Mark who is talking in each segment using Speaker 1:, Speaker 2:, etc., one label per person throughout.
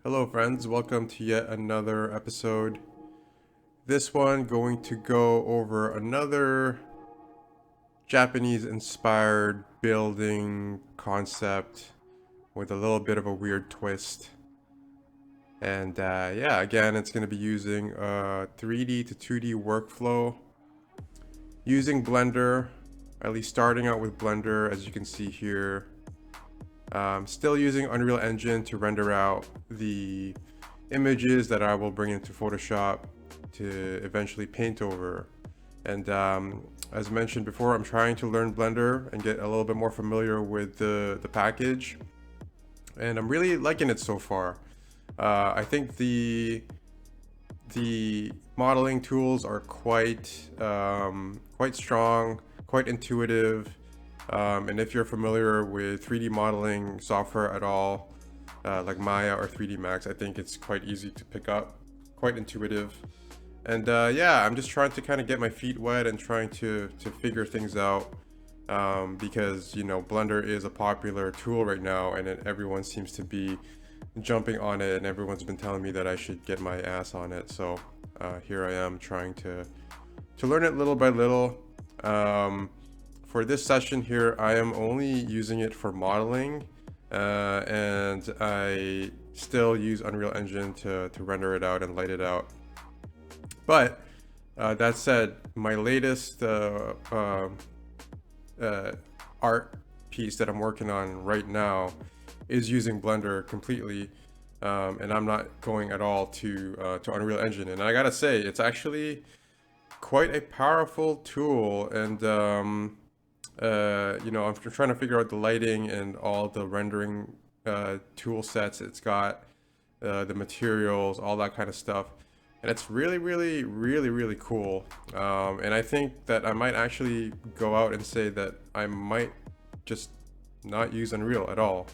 Speaker 1: Hello friends, welcome to yet another episode. This one going to go over another Japanese inspired building concept with a little bit of a weird twist. And yeah, again, it's going to be using a 3D to 2D workflow using Blender, at least starting out with Blender as you can see here. Still using Unreal Engine to render out the images that I will bring into Photoshop to eventually paint over. And as mentioned before, I'm trying to learn Blender and get a little bit more familiar with the package. And I'm really liking it so far. I think the modeling tools are quite strong, quite intuitive. And if you're familiar with 3D modeling software at all, like Maya or 3D Max, I think it's quite easy to pick up, quite intuitive. And yeah, I'm just trying to kind of get my feet wet and trying to figure things out, because Blender is a popular tool right now, and everyone seems to be jumping on it, and everyone's been telling me that I should get my ass on it. So here I am trying to learn it little by little. For this session here, I am only using it for modeling, and I still use Unreal Engine to render it out and light it out. But that said, my latest art piece that I'm working on right now is using Blender completely, and I'm not going at all to Unreal Engine. And I gotta say, it's actually quite a powerful tool. And I'm trying to figure out the lighting and all the rendering tool sets it's got, the materials, all that kind of stuff. And it's really, really, really, really cool. And I think that I might actually go out and say that I might just not use Unreal at all.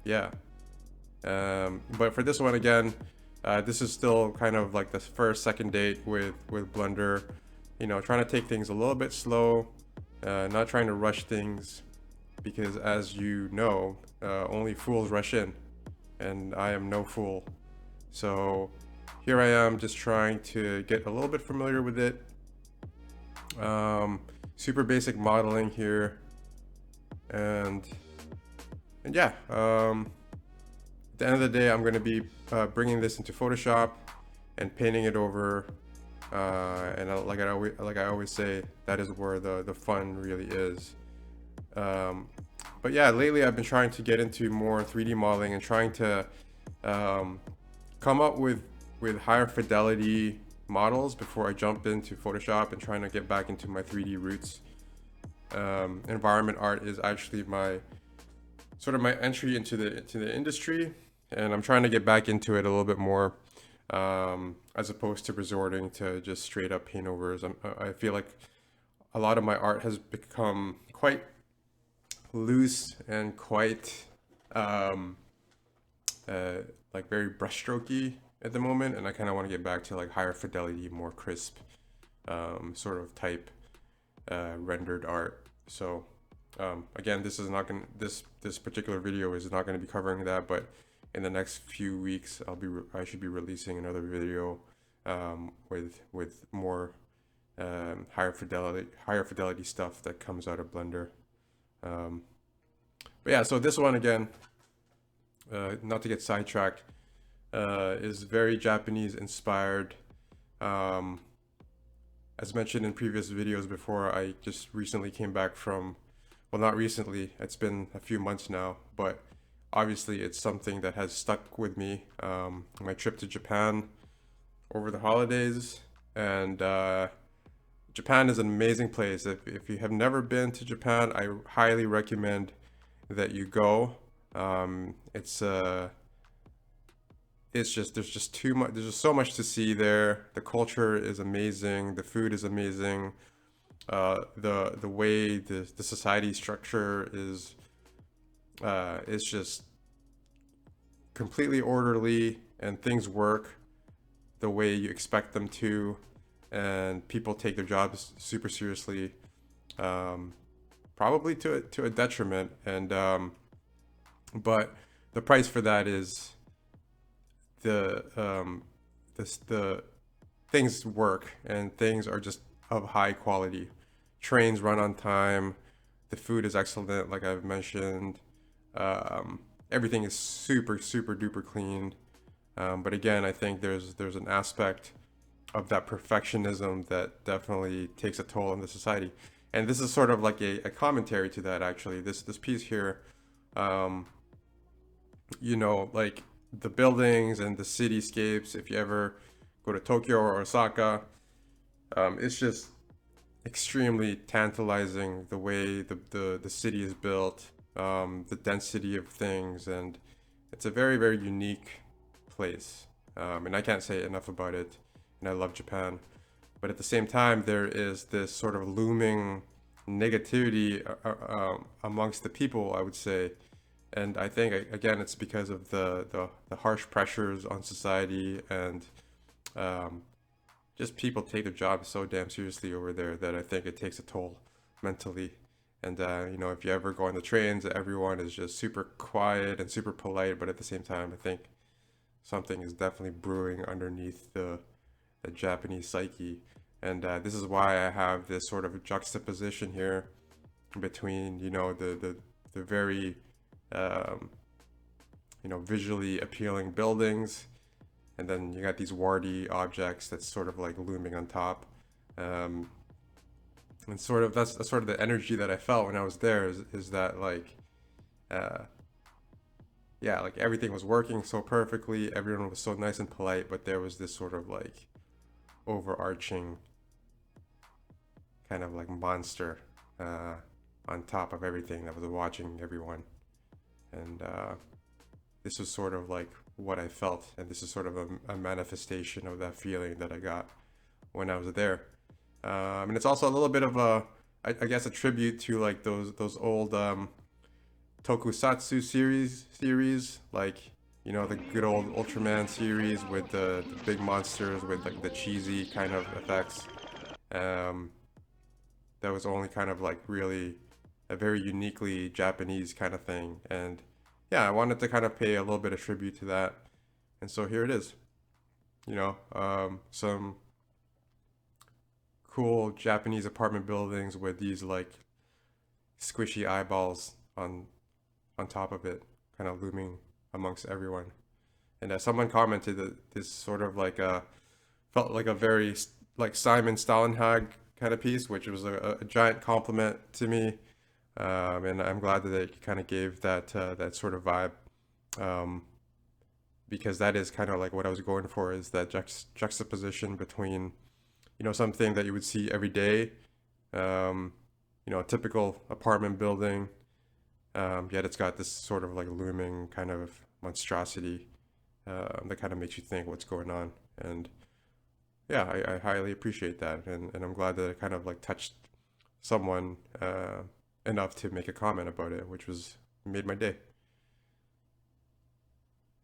Speaker 1: Yeah. But for this one again, this is still kind of like the second date with Blender. Trying to take things a little bit slow, not trying to rush things, because as you know, only fools rush in, and I am no fool. So here I am just trying to get a little bit familiar with it. Super basic modeling here, and yeah. At the end of the day, I'm going to be bringing this into Photoshop and painting it over. Like I always say, that is where the fun really is. But yeah, lately I've been trying to get into more 3D modeling and trying to come up with higher fidelity models before I jump into Photoshop and trying to get back into my 3D roots. Environment art is actually my entry into the industry, and I'm trying to get back into it a little bit more, as opposed to resorting to just straight up paint overs. I feel like a lot of my art has become quite loose and quite like very brushstrokey at the moment, and I kind of want to get back to like higher fidelity, more crisp sort of type rendered art. So again, this particular video is not going to be covering that, but in the next few weeks I should be releasing another video with more higher fidelity stuff that comes out of Blender. But yeah, so this one again, not to get sidetracked, is very Japanese inspired. As mentioned in previous videos before, I just recently came back from, well, not recently, it's been a few months now, but obviously it's something that has stuck with me. My trip to Japan over the holidays, and Japan is an amazing place. If you have never been to Japan, I highly recommend that you go. It's just there's just too much. There's just so much to see there. The culture is amazing. The food is amazing. The way the society structure is just completely orderly, and things work the way you expect them to, and people take their jobs super seriously, probably to a detriment. And but the price for that is the the things work and things are just of high quality. Trains run on time. The food is excellent, like I've mentioned. Um, Everything is super duper clean. But again, I think there's an aspect of that perfectionism that definitely takes a toll on the society. And this is sort of like a commentary to that actually. This piece here, um, like the buildings and the cityscapes, if you ever go to Tokyo or Osaka, it's just extremely tantalizing the way the city is built, the density of things, and it's a very unique place. And I can't say enough about it. And I love Japan, but at the same time, there is this sort of looming negativity amongst the people, I would say. And I think again, it's because of the harsh pressures on society and um, just people take their jobs so damn seriously over there that I think it takes a toll mentally. And if you ever go on the trains, everyone is just super quiet and super polite, but at the same time, I think something is definitely brewing underneath the Japanese psyche. And this is why I have this sort of juxtaposition here between, the very, um, visually appealing buildings, and then you got these warty objects that's sort of like looming on top. Um, and sort of that's sort of the energy that I felt when I was there is that like, uh, yeah, like everything was working so perfectly, everyone was so nice and polite, but there was this sort of like overarching kind of like monster uh, on top of everything that was watching everyone. And this was sort of like what I felt, and this is sort of a manifestation of that feeling that I got when I was there. And it's also a little bit of I guess, a tribute to like those old tokusatsu series, like the good old Ultraman series with the big monsters with like the cheesy kind of effects. Um, that was only kind of like really a very uniquely Japanese kind of thing. And yeah, I wanted to kind of pay a little bit of tribute to that. And so here it is, some cool Japanese apartment buildings with these like squishy eyeballs on top of it, kind of looming amongst everyone. And someone commented that this sort of like felt like a very like Simon Stalenhag kind of piece, which was a giant compliment to me. And I'm glad that it kind of gave that sort of vibe, um, because that is kind of like what I was going for, is that juxtaposition between something that you would see every day, um, a typical apartment building, yet it's got this sort of like looming kind of monstrosity that kind of makes you think what's going on. And yeah, I highly appreciate that, and I'm glad that it kind of like touched someone enough to make a comment about it, which was made my day.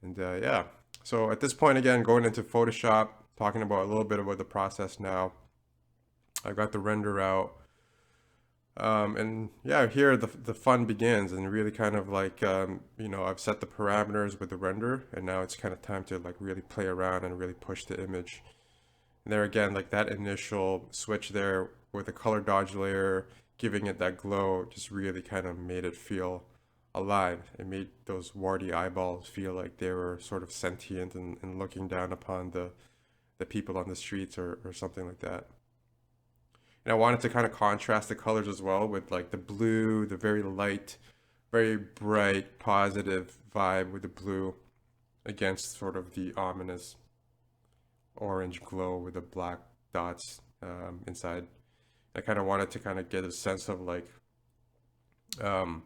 Speaker 1: And yeah, so at this point, again, going into Photoshop, talking about a little bit about the process now. I got the render out. And yeah, here the fun begins, and really kind of like, I've set the parameters with the render, and now it's kind of time to like really play around and really push the image. And there again, like that initial switch there with the color dodge layer, giving it that glow, just really kind of made it feel alive. It made those warty eyeballs feel like they were sort of sentient and looking down upon the people on the streets, or something like that. And I wanted to kind of contrast the colors as well with like the blue, the very light, very bright, positive vibe with the blue against sort of the ominous orange glow with the black dots inside. I kind of wanted to kind of get a sense of like, um,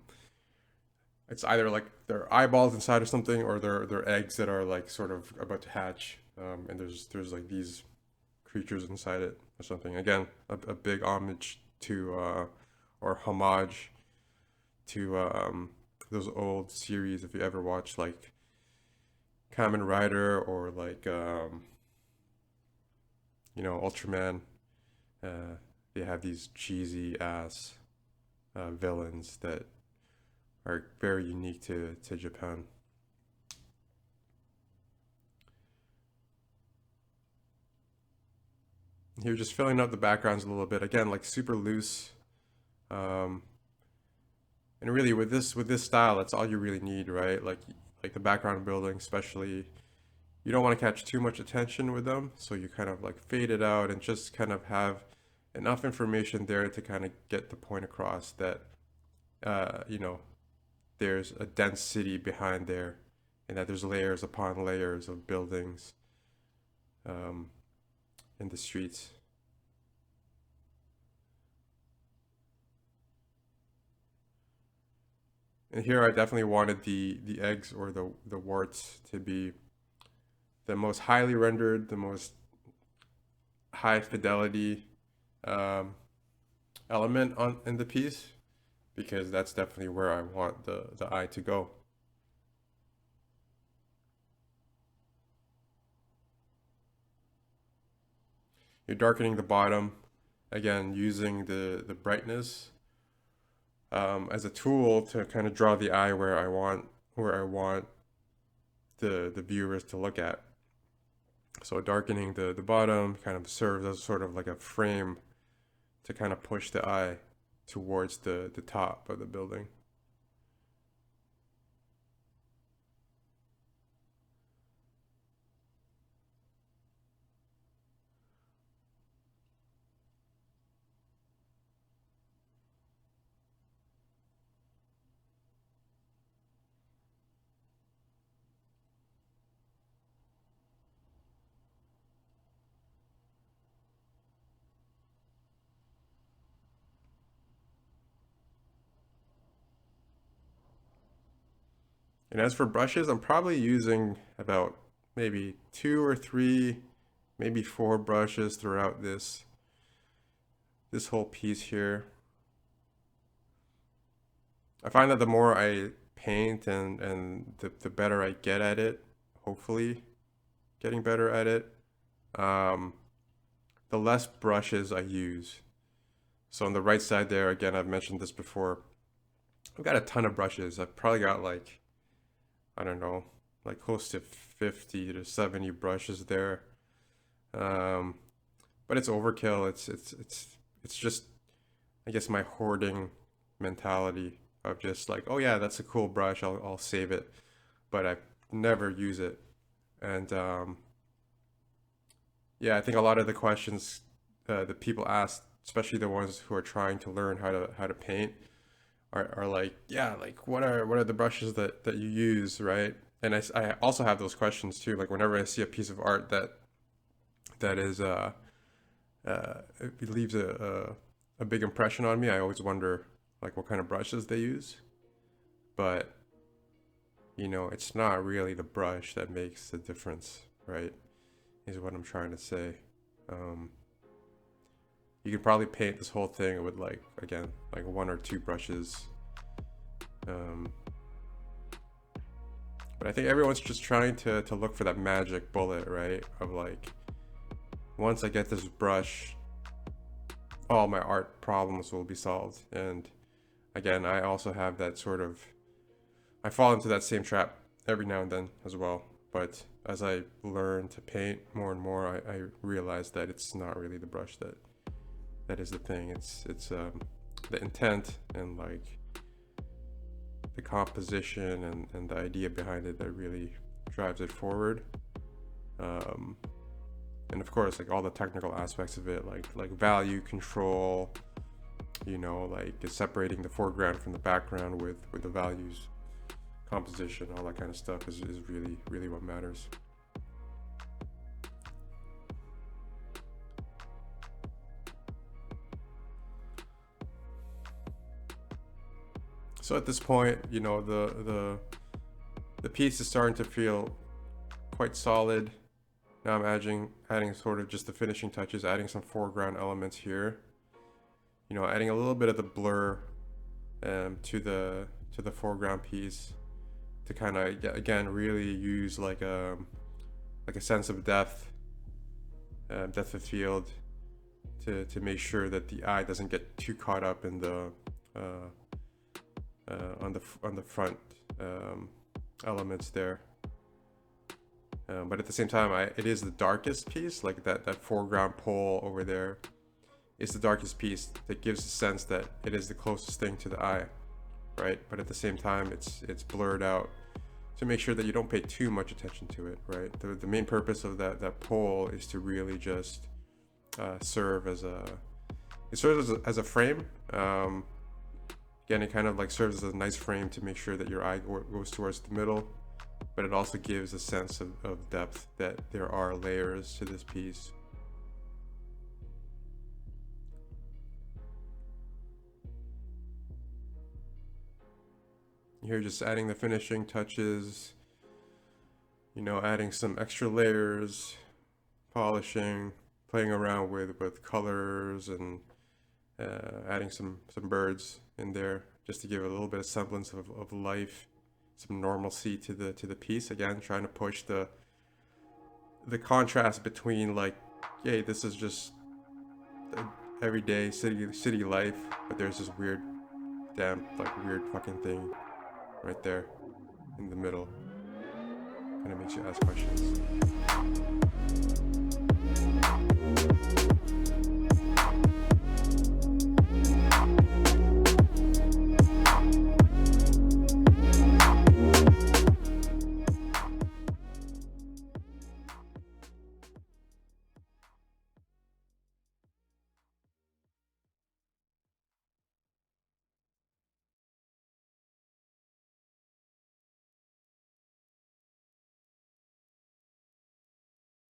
Speaker 1: it's either like their eyeballs inside or something, or their eggs that are like sort of about to hatch, and there's like these creatures inside it or something. Again, a big homage to or homage to those old series. If you ever watched like Kamen Rider or like Ultraman, uh, they have these cheesy ass villains that are very unique to Japan. Here, just filling up the backgrounds a little bit. Again, like super loose. Um, and really, with this style, that's all you really need, right? Like the background building, especially. You don't want to catch too much attention with them, so you kind of like fade it out and just kind of have enough information there to kind of get the point across that you know, there's a dense city behind there, and that there's layers upon layers of buildings um, in the streets. And here I definitely wanted the eggs or the warts to be the most highly rendered, the most high fidelity um, element on in the piece, because that's definitely where I want the eye to go. You're darkening the bottom, again using the brightness as a tool to kind of draw the eye where I want the viewers to look at. So darkening the bottom kind of serves as sort of like a frame to kind of push the eye towards the top of the building. And as for brushes, I'm probably using about maybe two or three, maybe four brushes throughout this whole piece here. I find that the more I paint and the better I get at it, hopefully getting better at it, um, the less brushes I use. So on the right side there, again, I've mentioned this before, I've got a ton of brushes. I've probably got like, I don't know, like close to 50 to 70 brushes there. Um, but it's overkill. It's just, I guess, my hoarding mentality of just like, oh yeah, that's a cool brush. I'll save it, but I never use it. And yeah, I think a lot of the questions that people ask, especially the ones who are trying to learn how to paint, are like, yeah, like what are the brushes that you use, right? And I also have those questions too. Like whenever I see a piece of art that is it leaves a big impression on me, I always wonder like what kind of brushes they use. But it's not really the brush that makes the difference, right? Is what I'm trying to say. Um, you could probably paint this whole thing with like again like one or two brushes. Um, but I think everyone's just trying to look for that magic bullet, right? Of like, once I get this brush, all my art problems will be solved. And again, I also have that sort of, I fall into that same trap every now and then as well. But as I learn to paint more and more, I realize that it's not really the brush that is the thing. It's the intent and like the composition and the idea behind it that really drives it forward. Um, and of course, like all the technical aspects of it, like value control, like separating the foreground from the background with the values, composition, all that kind of stuff is really really what matters. So at this point, the piece is starting to feel quite solid. Now I'm adding sort of just the finishing touches, adding some foreground elements here. Adding a little bit of the blur to the foreground piece to kind of again really use like a sense of depth of field to make sure that the eye doesn't get too caught up in the on the front elements there. But at the same time, it is the darkest piece, like that foreground pole over there is the darkest piece that gives the sense that it is the closest thing to the eye, right? But at the same time, it's blurred out to make sure that you don't pay too much attention to it, right? The main purpose of that pole is to really just serve as a frame. Again, it kind of like serves as a nice frame to make sure that your eye goes towards the middle, but it also gives a sense of depth, that there are layers to this piece. Here, just adding the finishing touches, adding some extra layers, polishing, playing around with colors, and adding some birds in there just to give a little bit of semblance of life, some normalcy to the piece. Again, trying to push the contrast between, like, hey, this is just everyday city life, but there's this weird fucking thing right there in the middle. Kind of makes you ask questions.